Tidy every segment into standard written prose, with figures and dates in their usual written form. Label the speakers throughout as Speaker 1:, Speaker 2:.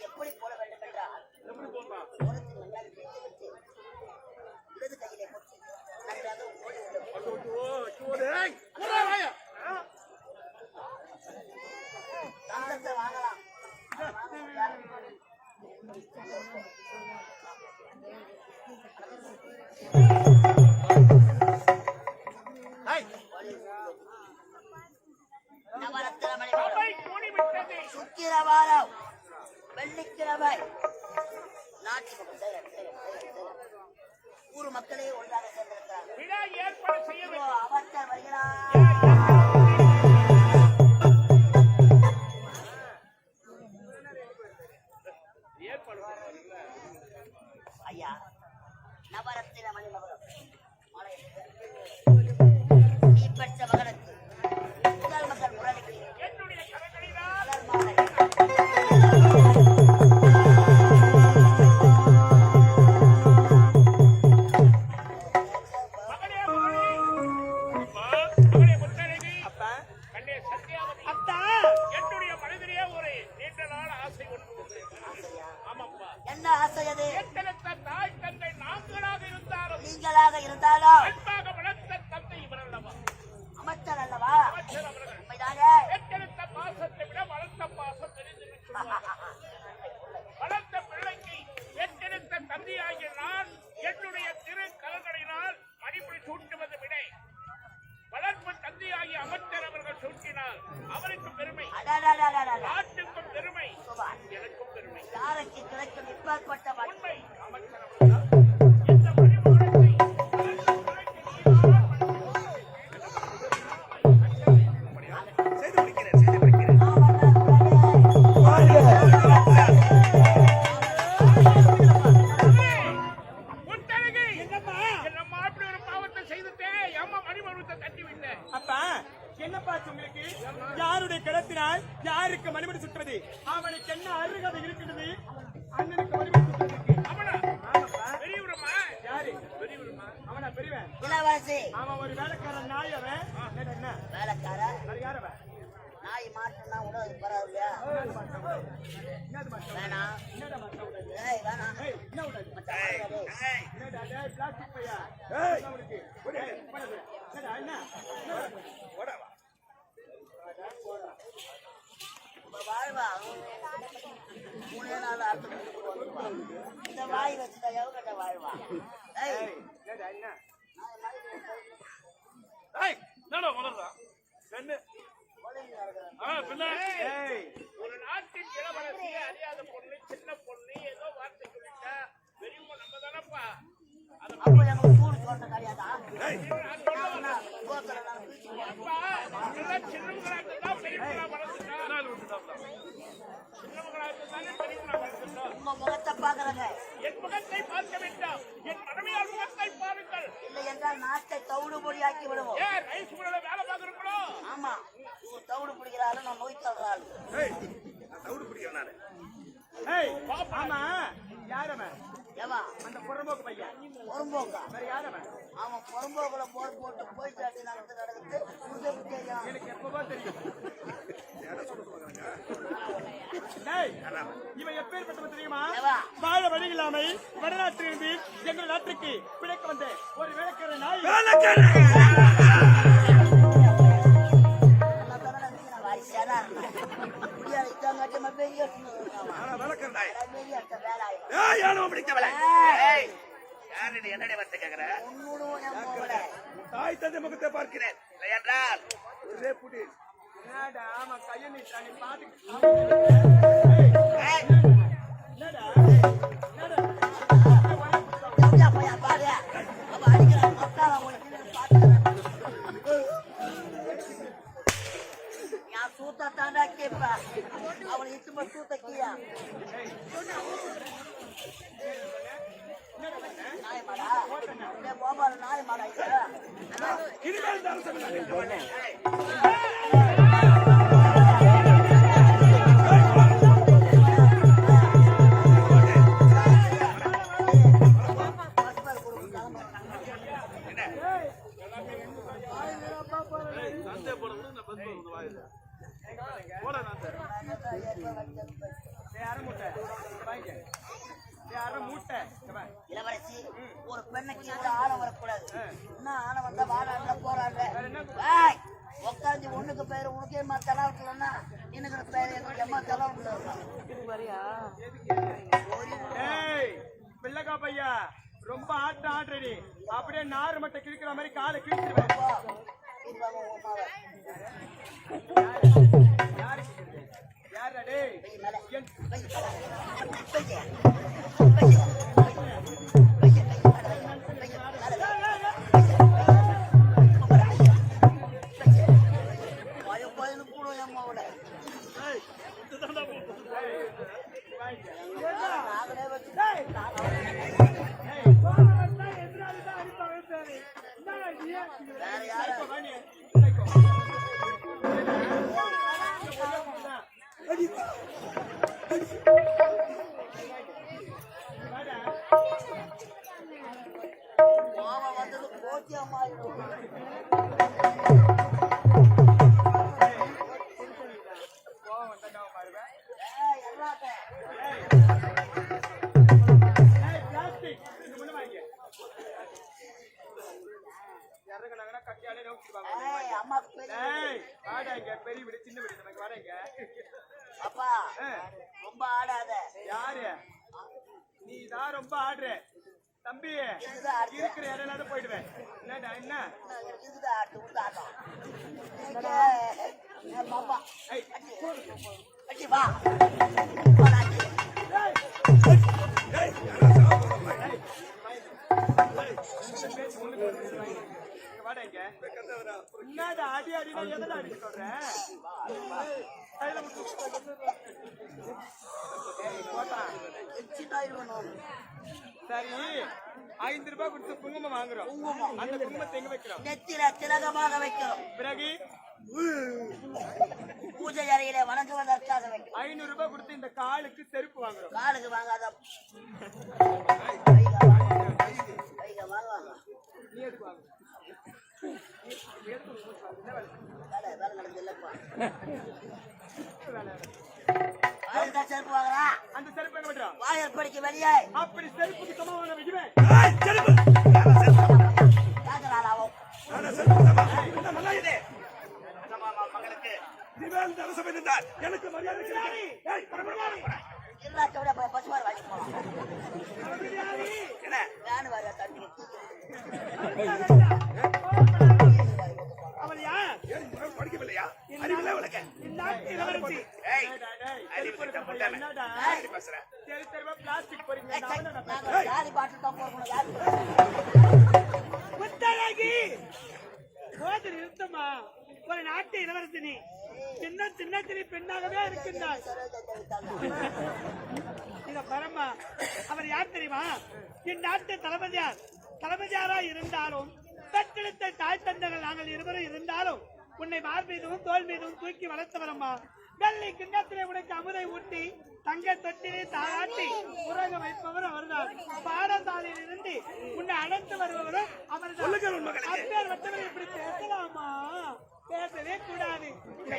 Speaker 1: எப்படி போட வேண்டும் என்றால் எப்படி போடலாம் இடது கையிலே போட்டு நன்றாக தங்கத்தை வாங்கலாம் சுக்கிரவாரம் வெள்ளிக்கிழமை நாட்டு ஊர் மக்களே ஒன்றாக சேர்ந்திருக்கிறார்கள். அமைச்சர் வருகிறார். ஐயா நவரத்தின மணிமகுடம் நீ பெற்ற மகனுக்கு முதல் மகன் முரளிக்கு மலர் மாலை நீங்களாக இருந்தாலும் அமைச்சர் அல்லவா?
Speaker 2: வளர்த்த பிள்ளைக்கு எத்தெடுத்த தந்தையாகிய நான் என்னுடைய திரு கலங்களினால் மணிமுடி சூட்டுவது விடை வளர்ப்பு தந்தையாகிய அமைச்சர் அவர்கள் சூட்டினார். அவருக்கும் பெருமை, நாட்டுக்கும் பெருமை, எனக்கும் பெருமை.
Speaker 1: யாருக்கு கிடைக்கும் இப்பேற்பட்ட
Speaker 2: உண்மை அமைச்சர்
Speaker 3: யாருடைய கிடத்தினால் யாருக்கு மணிமணி சுற்றுவது? அவனுக்கு என்ன அருகதை இருக்கிறது? அண்ணனுக்கு மணிமணி சுற்றுவதற்கு அவனா பெரியவன், அவன் ஒரு வேலைக்காரன் நாய். அவன் என்ன
Speaker 1: வேலைக்காரன் நாய் மாட்டா உணவு பரவாயில்லையா? வேணாம் வாழ்வா 3 நாள் இந்த வாய் வச்சுட்டா எவ்வளோ வாழ்வா?
Speaker 2: ஒரு நாட்டின் இளவரசியை அறியாத பொண்ணு, சின்ன பொண்ணு ஏதோ வார்த்தை சொல்லிட்டா பெரியவங்க நம்ம தானப்பா.
Speaker 1: முகத்தை பாக்குறாங்க.
Speaker 2: என் முகத்தை பார்க்க வேண்டாம், என் மனைவியால் முகத்தை பாருங்கள்.
Speaker 1: இல்லை என்றால் நாட்டை தவிடு பொடியாக்கி விடுவோம்.
Speaker 2: ரைஸ் மில்ல வேலை பார்க்கிறோங்களோ?
Speaker 1: ஆமா, தவிடு பிடிக்கிறாரு. நான் நோய் தள்ளுறாரு.
Speaker 3: தவிடு பிடிக்கிறேன். ஆமா, யாரவன்?
Speaker 1: அந்த புறம்போக்கு பையன். புறம்போக்கா? அவன் புறம்போக்குல போட்டு போயிட்டு நடந்துட்டு
Speaker 3: எனக்கு எப்பவோ தெரியும். இவன் எப்பேற்பட்டவன் தெரியுமா? வாழ வழி இல்லாமல் வடநாட்டிலிருந்து எங்கள் நாட்டுக்கு பிழைக்க வந்த ஒரு வேலைக்கார நாய். தாய் தந்தை முகத்தை பார்க்கிறேன் என்றால் ஒரே புடி கையை நீ பாட்டு
Speaker 1: சூத்தாண்டா கேப்ப அவனை இட்டுமா சூத்தக்கியா நாயமாடா கோபால நாயமாடா இளவரசி ஒரு பெண்ணுக்கு இவ்வளவு ஆழம் வரக்கூடாது. இன்னும் ஆழம் வந்தா வாழ போறாங்க. உட்காந்து ஒண்ணுக்கு பேரு உனக்கே தலாவட்டுலன்னா எனக்கு பேரு எங்களுக்கு அம்மா தலாவட்டுல
Speaker 3: பிள்ளைக்கா பையா ரொம்ப ஆட்டம் ஆடுறடி. அப்படியே நாறு மட்டை கிழிக்கிற மாதிரி காலை கிழிச்சிருவேன்.
Speaker 1: வந்தது போச்சியம்மா
Speaker 3: பெரிய வீடு சின்ன வீடு நமக்கு வரேங்க.
Speaker 1: அப்பா ரொம்ப ஆடாத.
Speaker 3: யாரு நீ தான் ரொம்ப ஆடுற தம்பி. இருக்கிற இடம்லாம் போயிடுவேன். என்னடா என்ன
Speaker 1: பாப்பா
Speaker 3: என்னடா அடி அடினா எதில் அடி சொல்றேன். சரி 5 ரூபாய் கொடுத்து குங்குமம் வாங்குறோம். அந்த குங்குமத்தை எங்க வைக்கிறோம்?
Speaker 1: நெத்தில திலகமாக வைக்கிறோம்.
Speaker 3: பிறகு
Speaker 1: பூஜை அறையில வணங்குவதற்காக வைக்கிறோம்.
Speaker 3: 500 ரூபாய் கொடுத்து இந்த காலுக்கு செருப்பு வாங்குறோம்.
Speaker 1: காலுக்கு வாங்காத
Speaker 3: நீ எதுக்கு வாங்க?
Speaker 1: செருப்பு வாங்குறா.
Speaker 3: அந்த செருப்பு எங்க வைக்கிறோம்?
Speaker 1: வாயல் படிக்க வெளியே.
Speaker 3: அப்படி செருப்புக்கு சமம் வாங்க வைக்கிறேன். எனக்கு மரியாதை
Speaker 1: பசுமார் வாங்கி போலாம்.
Speaker 2: படிக்கவில்லையா?
Speaker 3: பிளாஸ்டிக் போறீங்க.
Speaker 4: நிறுத்தமா ஒரு நாட்டு இளவரசி சின்ன சின்ன பெண்ணாகவே இருக்கின்றார். பரமா அவர் யார் தெரியுமா? இந்நாட்டு தளபதியாரா இருந்தாலும் பெற்றெடுத்த தாய் தந்தைகள் நாங்கள் இருவரும் இருந்தாலும் உன்னை மார் மீதும் தோல் மீதும் தூக்கி வளர்த்தவரம்மா. வெள்ளி கிண்ணத்திலே உனக்கு அமுதை ஊட்டி தங்க தொட்டிலே தாராட்டி உறங்க வைப்பவர் அவர்தான். பாடசாலையில் இருந்து உன்னை அழைத்து வருபவரும் அவர்தான். அப்பேர் வட்டவரை இப்படி பேசலாமா? பேசவே கூடாது.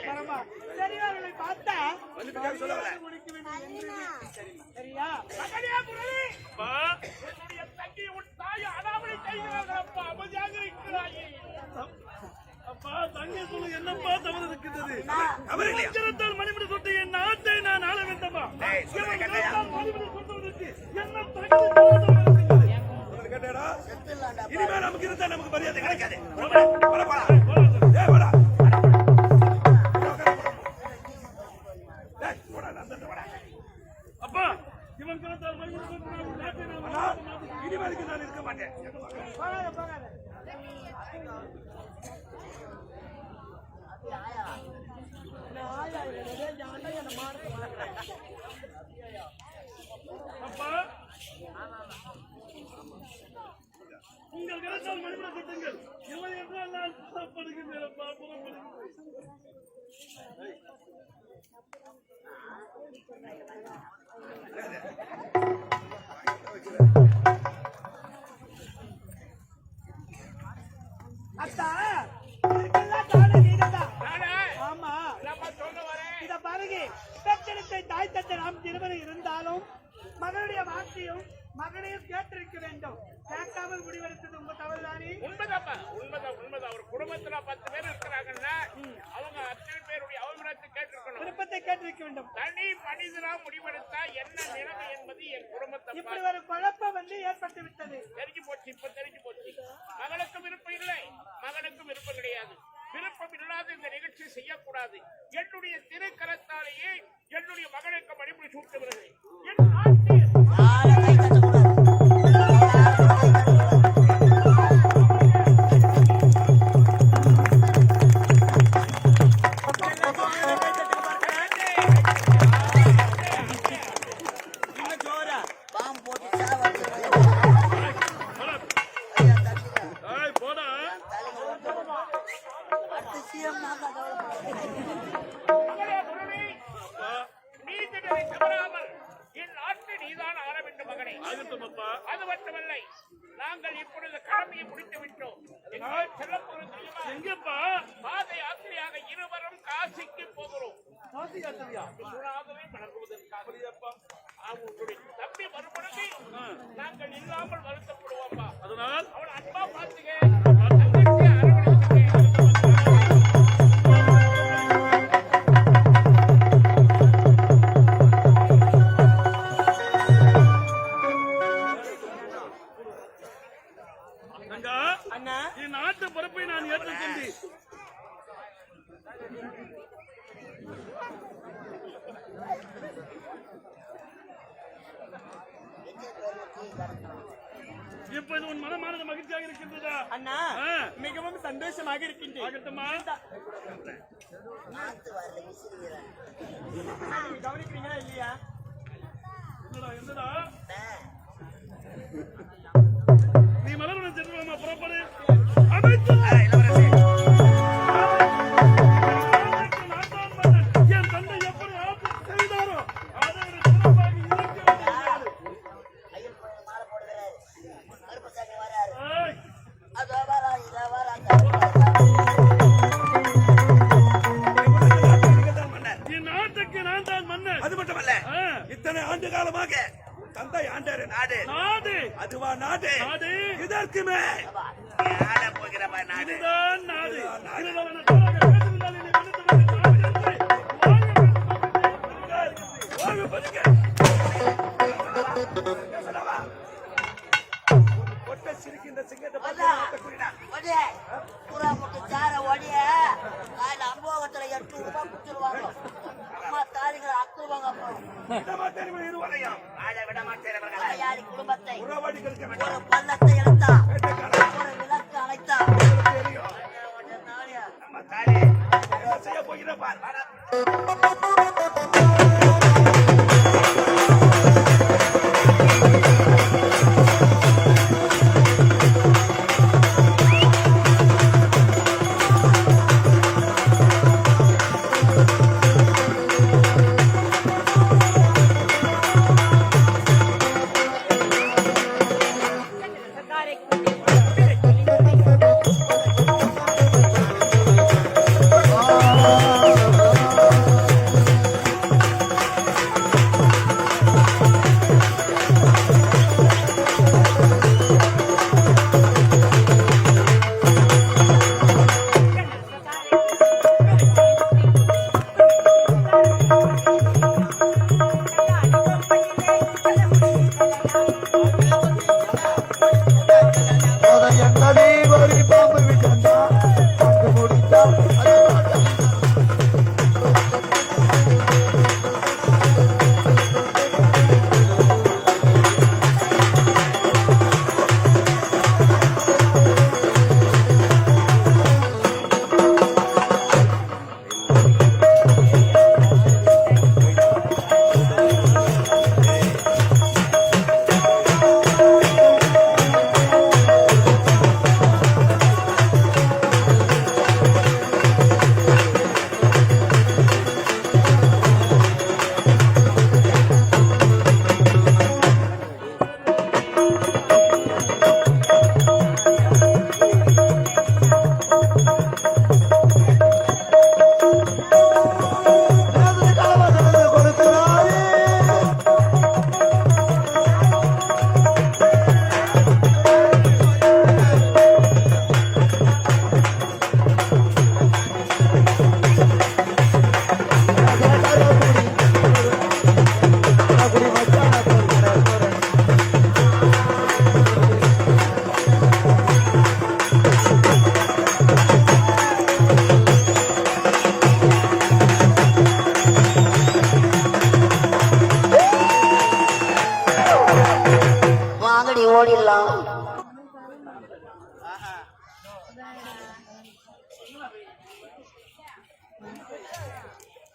Speaker 4: பரமா பெரியவர்களை பார்த்தா முடிக்க வேண்டும். சரியா?
Speaker 2: தங்கி உன் தாய் அனாமலை செய்கிறார்களப்பா. அமைதியாக இருக்கிறாயே. அப்பா தங்கை சொல்ல என்னப்பா தவறு இருக்கின்றது? அவர்கள் மணிமுடி சொட்டு என் நாட்டை நான் ஆள வேண்டாமா? மணிமுடி சொட்டுவதற்கு என்ன இனிமேல் நமக்கு இருந்தா நமக்கு மரியாதை கிடைக்காது. அப்பா இவன் கிடைத்தால் மணிமுடி சொட்டு இனிமேலுக்கு நான் இருக்க மாட்டேன். அப்பா உங்கள் கிடைத்தால் மணிமுடி சொட்டுங்கள். இல்லை என்றால் நான் புறப்படுகின்றேன்.
Speaker 4: அத்தா காலை நீங்கதா பிறகு பெற்றெடுத்த தாய் தந்தை நாம் இருவரும் இருந்தாலும் மகனுடைய வார்த்தையும் மகனையும் கேட்டிருக்க வேண்டும். கேட்காமல் முடிவெடுத்தது உங்க தவறுதானே?
Speaker 2: உண்மைதாப்பா, உண்மைதான். ஒரு குடும்பத்துல 10 பேர் இருக்கிறாங்கன்னா அவங்க அத்தனை பேருடைய அவசரத்தை கேட்டிருக்கணும்,
Speaker 4: விருப்பத்தை கேட்டிருக்க வேண்டும்.
Speaker 2: தனி மனிதனா முடிவெடுத்தா என்ன நிலைமை என்பது என் குடும்பத்தை
Speaker 4: இப்படி ஒரு குழப்பம் ஏற்பட்டு விட்டது.
Speaker 2: தெரிஞ்சு போச்சு. இப்ப தெரிஞ்சு போச்சு. மகளுக்கும் விருப்பம் இல்லை, மகனுக்கும் விருப்பம் கிடையாது. விருப்பம் இல்லாத இந்த நிகழ்ச்சி செய்யக்கூடாது. என்னுடைய திருக்கரத்தாலேயே என்னுடைய மகனுக்கு மணிமுடி சூட்டுகிறது. என் ஆட்சி அது மட்டுமல்ல, நாங்கள் இப்பொழுது கடமையை முடித்து விட்டோம். எங்கப்பா பாத யாத்திரையாக இருவரும் காசிக்கு போகிறோம். அவங்களுடைய தம்பி வரும்பொழுது நாங்கள் இல்லாமல் வருத்தப்படுவோம்ப்பா. அதனால் அவன் அன்பா பார்த்துக்க. என் நாட்டு பொறுப்பை நான் ஏற்றுக்கொண்டேன். இப்போது உன் மனமானது மகிழ்ச்சியாக இருக்கின்றதா?
Speaker 3: அண்ணா மிகவும் சந்தோஷமாக இருக்கின்றேன். கவனிக்கிறீங்களா இல்லையா?
Speaker 2: என்னடா நீ மலருடன் செல்வமா புறப்படு. என் தந்தை எப்படி செய்தாரோ அதை சிறப்பாக இருக்கிறது. என் நாட்டுக்கு நான் தான் மன்னர்.
Speaker 5: அது மட்டுமல்ல, இத்தனை ஆண்டு காலமாக தந்தை ஆண்டாரு நாடு. அதுவா நாடு? இதற்கு மேல் போகிறப்ப நாடு. இதுதான் நாடு. சிரிக்கின்ற சிங்கத்தை
Speaker 1: புறா முட்டு சார ஓடிய காலையில் அம்போகத்துல 8 ரூபாய் குடிச்சிருவாங்க. அம்மா தாலிகளை அத்துருவாங்க. குடும்பத்தை ஒரு பள்ளத்தை இழந்தா ஒரு விளக்கு அணைத்தா
Speaker 5: செய்ய போகிறப்பார்.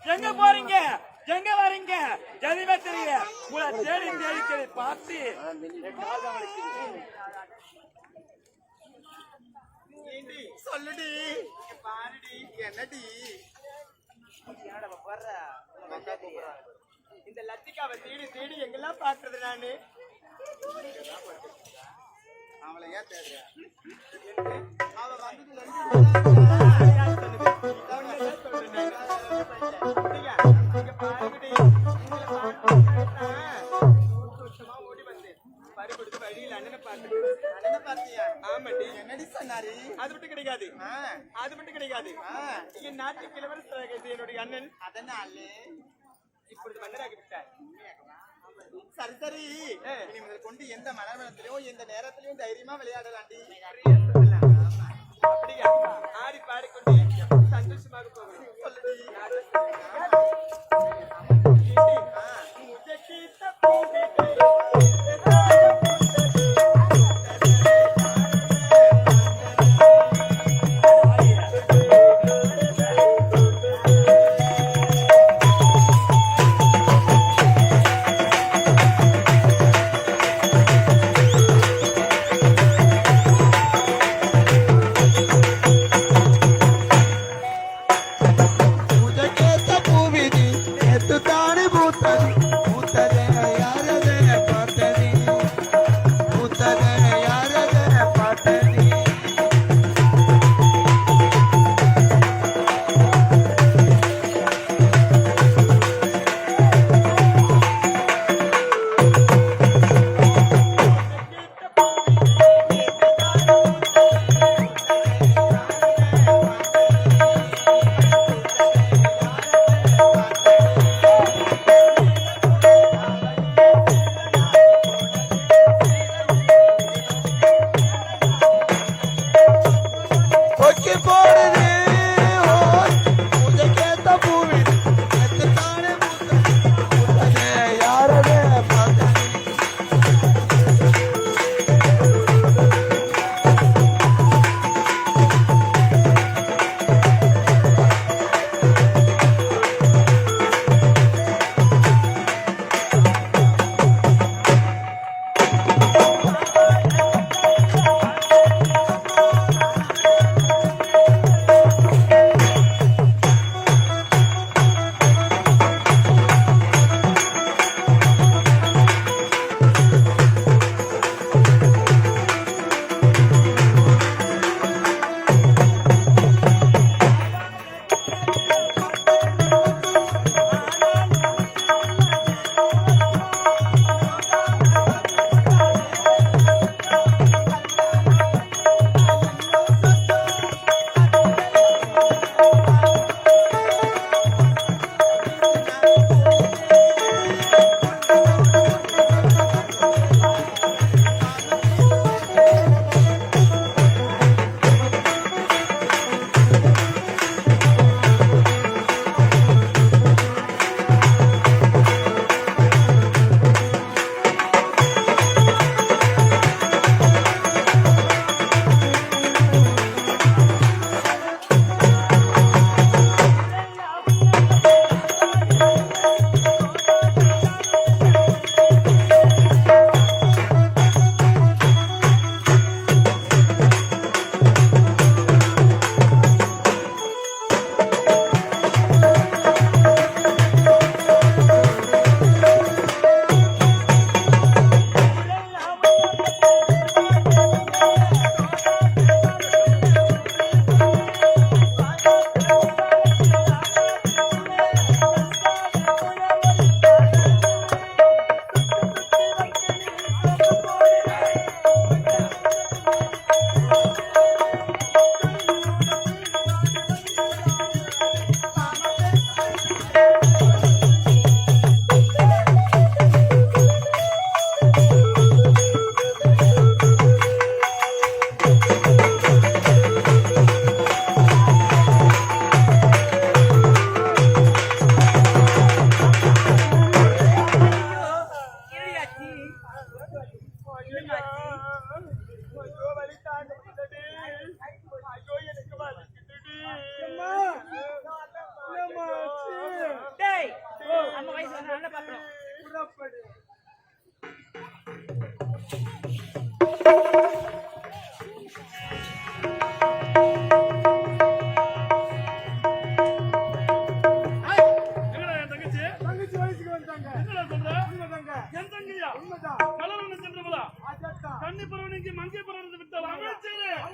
Speaker 3: எங்க போறீங்க எங்க வரீங்க எதுவுமே தெரியல உங்களை தேடி தேடி தேடி பார்த்து என் கால் தான் வலிக்குது. ஏண்டி சொல்லுடி பாருடி என்னடி இந்த லத்திக்காவை தேடி தேடி எங்கெல்லாம் பாக்குறது நானு அவளை ஏன் தேடுற அவ ஓடி வந்தேன் பறி கொடுத்து வழியில் அண்ணனை பார்த்தியா ஆமாட்டி என்னடி சொன்னாரு அது மட்டும் கிடைக்காது அது மட்டும் கிடைக்காது என் நாட்டு இளவரசர் என்னுடைய அண்ணன் அதனால இப்பொழுது மன்னராகி விட்டார் சரி சரி இனி முதல் கொண்டு எந்த மனவளத்திலயும் எந்த நேரத்திலயும் தைரியமா விளையாடலாண்டி அப்படியா ஆடி பாடிக்கொண்டு சந்தோஷமாக போகணும் சொல்லுடி
Speaker 6: பூத்ததே யாரதே பார்த்ததே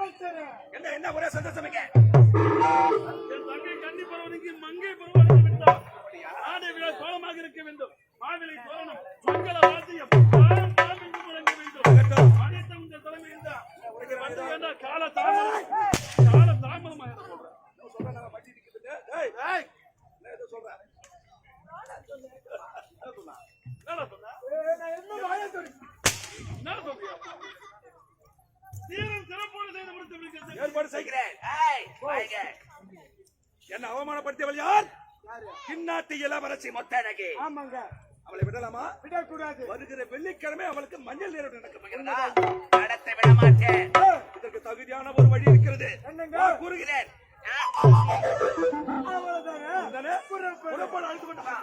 Speaker 5: என்ன என்ன ஒரே சந்தோஷமிக்க
Speaker 2: என் தங்கை கன்னி பருவனுக்கு மங்கை பருவம் விட்டார் ஆடை விழா சோளமாக இருக்க வேண்டும் மாவிலை தோரணம் மங்கள வாத்தியம் தாம் தாம் என்று முழங்க வேண்டும் அனைத்தும் இந்த தலைமையில் தான் வந்து வேண்டா கால தாமதமாக சொல்றேன்
Speaker 5: என்ன சொல்றேன்
Speaker 2: என்ன சொல்றியா சீரும் சிறப்போடு செய்து முடித்து விடுகிறது
Speaker 5: ஏற்பாடு செய்கிறேன் என்ன அவமானப்படுத்தியவள் யார் கிண்ணாத்தி இளவரசி மொத்தழகி
Speaker 4: ஆமாங்க
Speaker 5: அவளை விடலாமா
Speaker 4: விடக்கூடாது
Speaker 5: வருகிற வெள்ளிக்கிழமை அவளுக்கு மஞ்சள் நீரோடு நடக்கும்
Speaker 1: நடத்த விட மாட்டேன்
Speaker 5: இதற்கு தகுதியான ஒரு வழி இருக்கிறது
Speaker 4: என்னங்க
Speaker 5: கூறுகிறேன்
Speaker 4: அவ்வளவுதாங்க
Speaker 5: புறப்பட அழைத்து கொண்டு வா.